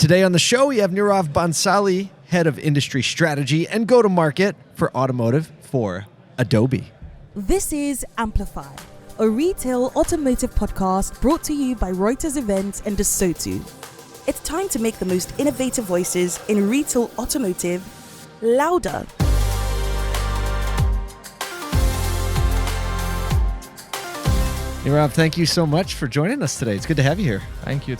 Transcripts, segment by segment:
Today on the show, we have Neerav Bhansali, Head of Industry Strategy and Go-to-Market for Automotive for Adobe. This is Amplify, a retail automotive podcast brought to you by Reuters Events and ASOTU. It's time to make the most innovative voices in retail automotive louder. Nirav, thank you so much for joining us today. It's good to have you here. Thank you.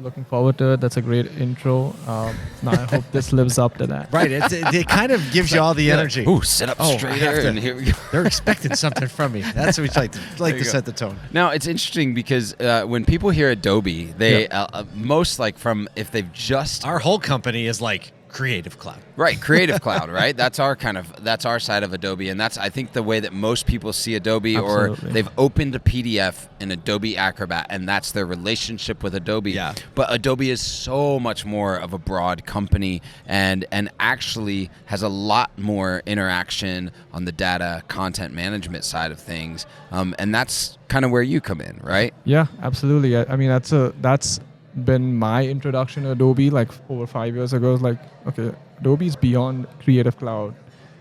Looking forward to it. That's a great intro. Now I hope this lives up to that. Right, it kind of gives you all the energy. Ooh, sit up straighter, and here we go. They're expecting something from me. That's what we like to set the tone. Now, it's interesting because when people hear Adobe, they most like from if they've just... Our whole company is like Creative Cloud. Right, Creative Cloud, right? That's our side of Adobe, and that's, I think, the way that most people see Adobe. Absolutely. Or they've opened a PDF in Adobe Acrobat, and that's their relationship with Adobe. Yeah. But Adobe is so much more of a broad company and actually has a lot more interaction on the data content management side of things, and that's kind of where you come in, right? Yeah, absolutely. I mean, that's been my introduction to Adobe like over 5 years ago. It's like, okay, Adobe's beyond Creative Cloud,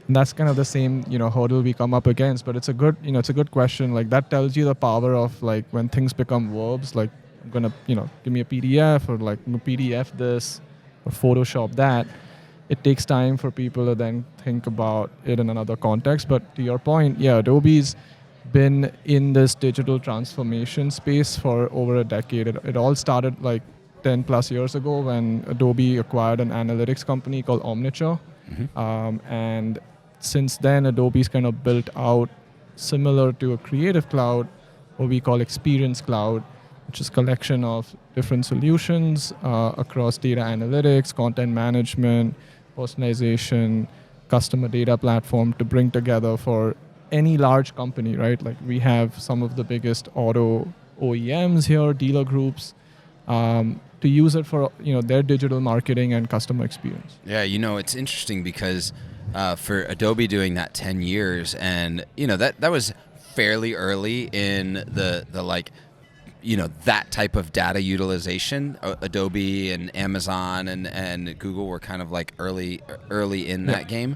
and that's kind of the same hurdle we come up against. But it's a good question. Like that tells you the power of like when things become verbs. Like I'm gonna give me a PDF, or like PDF this or Photoshop that. It takes time for people to then think about it in another context. But to your point, yeah, Adobe's been in this digital transformation space for over a decade. It all started like 10 plus years ago when Adobe acquired an analytics company called Omniture. Mm-hmm. And since then, Adobe's kind of built out similar to a Creative Cloud, what we call Experience Cloud, which is a collection of different solutions across data analytics, content management, personalization, customer data platform to bring together for any large company, right? Like we have some of the biggest auto OEMs here, dealer groups, to use it for their digital marketing and customer experience. Yeah, it's interesting because for Adobe doing that 10 years, and that was fairly early in the like that type of data utilization. Adobe and Amazon and Google were kind of like early in that game.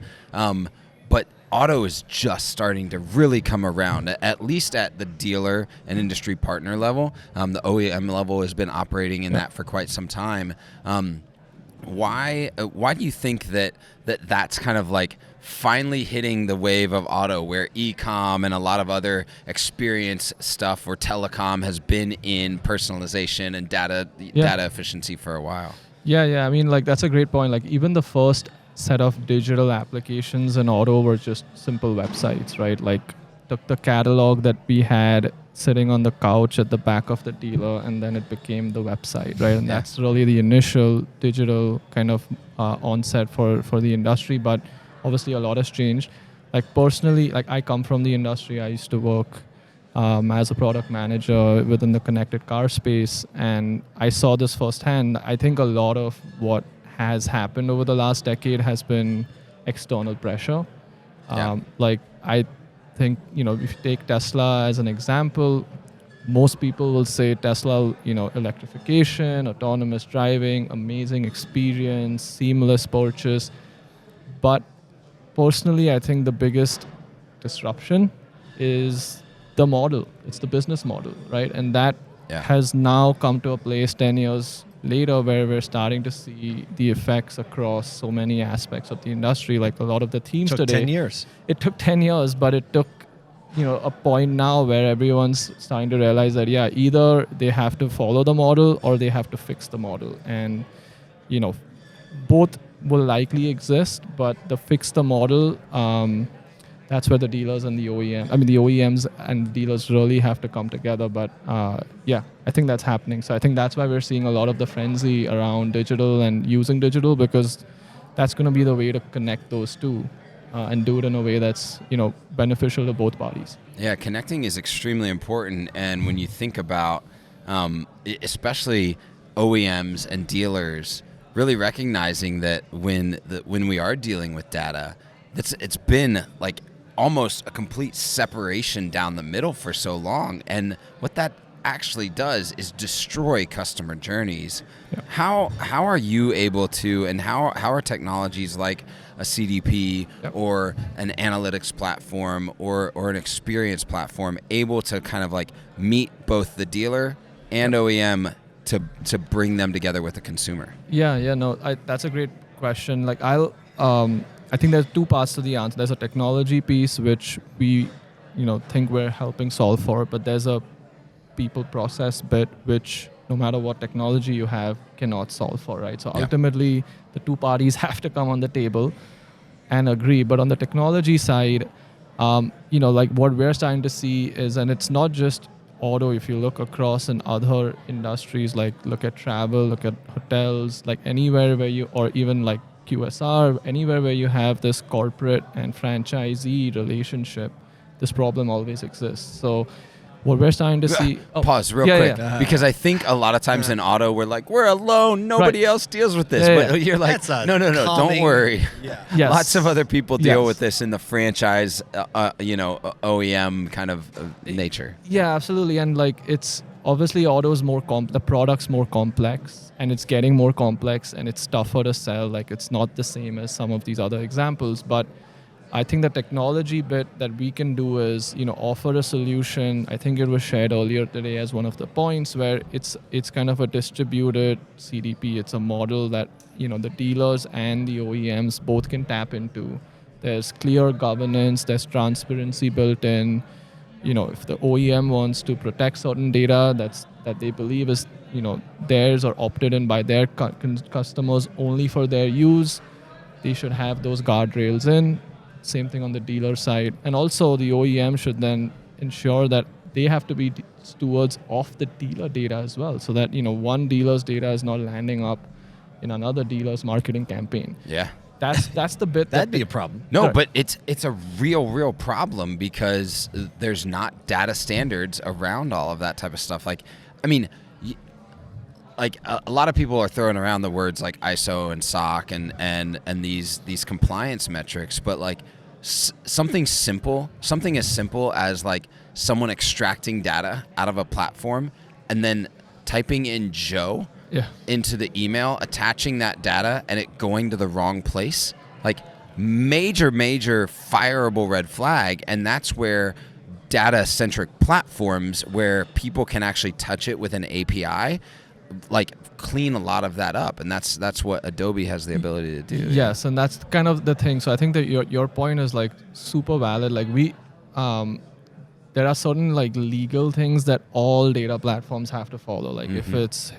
But auto is just starting to really come around, at least at the dealer and industry partner level. The OEM level has been operating in that for quite some time. Why do you think that's kind of like finally hitting the wave of auto, where e-com and a lot of other experience stuff or telecom has been in personalization and data efficiency for a while? Yeah. I mean, like that's a great point. Like even the first set of digital applications in auto were just simple websites, right? Like took the catalog that we had sitting on the couch at the back of the dealer, and then it became the website, right? And that's really the initial digital kind of onset for the industry. But obviously a lot has changed. Like personally, like I come from the industry. I used to work as a product manager within the connected car space, and I saw this firsthand. I think a lot of what has happened over the last decade has been external pressure. Like I think, if you take Tesla as an example, most people will say Tesla, electrification, autonomous driving, amazing experience, seamless purchase. But personally, I think the biggest disruption is the model. It's the business model, right? And that has now come to a place 10 years later where we're starting to see the effects across so many aspects of the industry. Like a lot of the themes today. It took 10 years. It took 10 years, but it took a point now where everyone's starting to realize that either they have to follow the model or they have to fix the model. And both will likely exist, but the fix the model, that's where the dealers and the OEMs and dealers really have to come together. But I think that's happening. So I think that's why we're seeing a lot of the frenzy around digital and using digital, because that's going to be the way to connect those two and do it in a way that's beneficial to both parties. Yeah, connecting is extremely important. And when you think about especially OEMs and dealers really recognizing that when we are dealing with data, it's been like almost a complete separation down the middle for so long. And what that actually does is destroy customer journeys. How are you able to, and how are technologies like a CDP or an analytics platform or an experience platform able to kind of like meet both the dealer and OEM to bring them together with the consumer? That's a great question. Like I think there's two parts to the answer. There's a technology piece which we think we're helping solve for, but there's a people process bit which no matter what technology you have cannot solve for, right? So ultimately the two parties have to come on the table and agree. But on the technology side, like what we're starting to see is, and it's not just auto, if you look across in other industries, like look at travel, look at hotels, like anywhere where you, or even like QSR, anywhere where you have this corporate and franchisee relationship, this problem always exists. So what we're starting to see... Pause real quick. Because I think a lot of times in auto, we're like, we're alone. Nobody else deals with this. But you're like, no, don't worry. Yes. Lots of other people deal with this in the franchise, OEM kind of nature. Yeah, absolutely. And like it's obviously auto is more the product's more complex and it's getting more complex and it's tougher to sell. Like it's not the same as some of these other examples, but I think the technology bit that we can do is, offer a solution. I think it was shared earlier today as one of the points where it's kind of a distributed CDP. It's a model that, the dealers and the OEMs both can tap into. There's clear governance, there's transparency built in. If the OEM wants to protect certain data that they believe is, theirs or opted in by their customers only for their use, they should have those guardrails in. Same thing on the dealer side. And also the OEM should then ensure that they have to be stewards of the dealer data as well, so that, one dealer's data is not landing up in another dealer's marketing campaign. Yeah. That's the bit that'd be a problem. No, but it's a real problem because there's not data standards around all of that type of stuff. Like, I mean, like a lot of people are throwing around the words like ISO and SOC and these compliance metrics, but like something as simple as like someone extracting data out of a platform and then typing in Joe into the email, attaching that data and it going to the wrong place, like major fireable red flag. And that's where data-centric platforms where people can actually touch it with an API like clean a lot of that up, and that's what Adobe has the ability to do. Yes, and that's kind of the thing. So I think that your point is like super valid. Like there are certain like legal things that all data platforms have to follow. Like if it's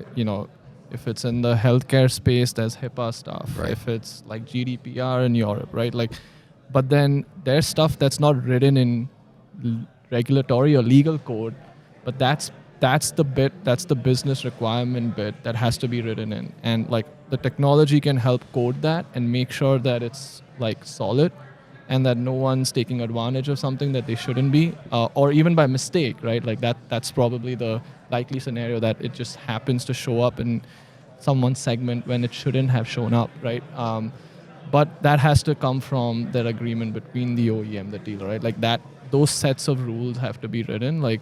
if it's in the healthcare space, there's HIPAA stuff. Right. If it's like GDPR in Europe, right? Like, but then there's stuff that's not written in regulatory or legal code, but that's the business requirement bit that has to be written in. And like the technology can help code that and make sure that it's like solid and that no one's taking advantage of something that they shouldn't be, or even by mistake, right? Like that's probably the likely scenario that it just happens to show up in someone's segment when it shouldn't have shown up, right? But that has to come from that agreement between the OEM, the dealer, right? Like those sets of rules have to be written. Like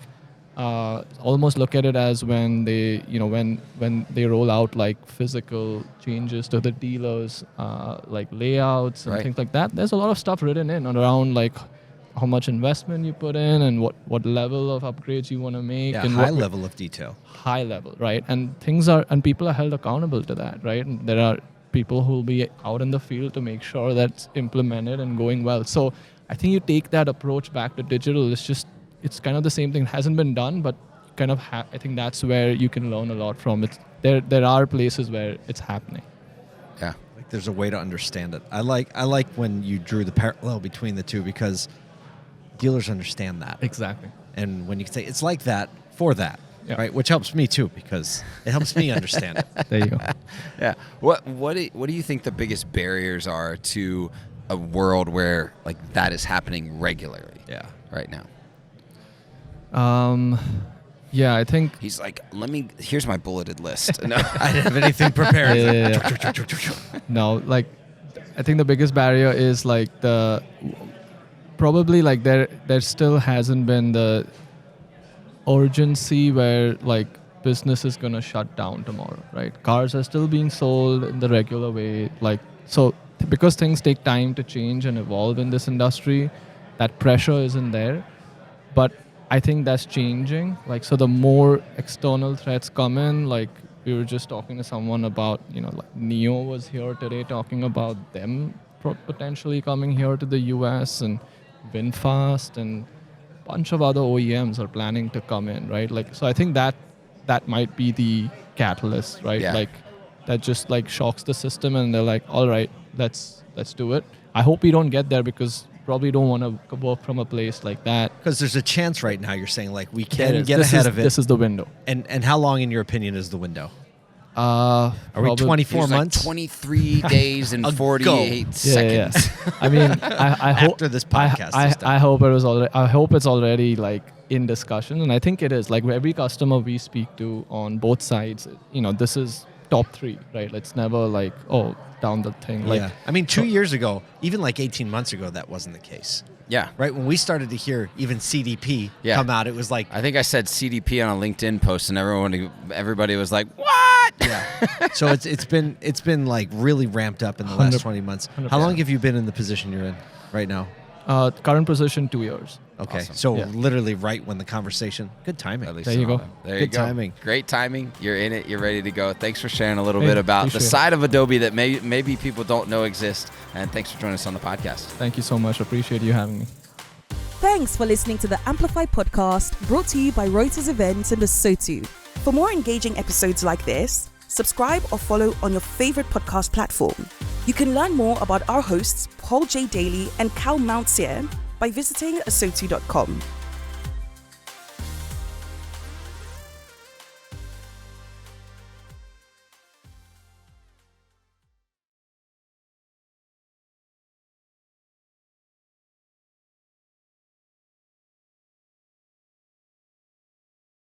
almost look at it as when they, when they roll out like physical changes to the dealers, like layouts and things like that. There's a lot of stuff written in around like how much investment you put in and what level of upgrades you want to make. Yeah, and high level of detail. High level, right? And people are held accountable to that, right? And there are people who will be out in the field to make sure that's implemented and going well. So I think you take that approach back to digital. It's kind of the same thing. It hasn't been done, but kind of I think that's where you can learn a lot from. There are places where it's happening. Yeah, like there's a way to understand it. I like when you drew the parallel between the two because dealers understand that. Exactly. And when you say it's like that for that, right? Which helps me too because it helps me understand it. There you go. Yeah. What do you think the biggest barriers are to a world where like that is happening regularly? Yeah. Right now. Yeah, I think he's like, here's my bulleted list. No, I didn't have anything prepared. No, like, I think the biggest barrier is like probably like there still hasn't been urgency where like business is gonna shut down tomorrow, right? Cars are still being sold in the regular way, like so because things take time to change and evolve in this industry, that pressure isn't there. But I think that's changing. Like so, the more external threats come in, like we were just talking to someone about, like Neo was here today talking about them potentially coming here to the US, and VinFast and bunch of other OEMs are planning to come in, right? Like, so I think that might be the catalyst, right? Yeah. Like that just like shocks the system, and they're like, all right, let's do it. I hope we don't get there, because probably don't want to work from a place like that. Because there's a chance right now, you're saying, like, we There can is. get This ahead is- of it. This is the window. And how long, in your opinion, is the window? Are Are we 24 There's like months? 23 days and A 48 Yeah. seconds. I mean, I hope After this podcast is done. I hope it was already. I hope it's already like in discussion, and I think it is. Like every customer we speak to on both sides, this is top 3, right? It's never like, oh, down the thing. Like, yeah. I mean, 2 years ago, even like 18 months ago, that wasn't the case. Yeah. Right? When we started to hear even CDP Yeah. come out, it was like, I think I said CDP on a LinkedIn post, and everybody was like, "What?" yeah. So it's been like really ramped up in the last 20 months. 100%. How long have you been in the position you're in right now? current position 2 years. Okay. Awesome. So Yeah. literally right when the conversation. Good timing. At least There you some go. of them. There Good you go. timing. Great timing. You're in it. You're ready to go. Thanks for sharing a little Hey, bit about the appreciate it. side of Adobe that maybe people don't know exists. And thanks for joining us on the podcast. Thank you so much. Appreciate you having me. Thanks for listening to the Amplify podcast, brought to you by Reuters Events and ASOTU. For more engaging episodes like this, subscribe or follow on your favorite podcast platform. You can learn more about our hosts, Paul J. Daly and Cal Mountsier, by visiting asotu.com.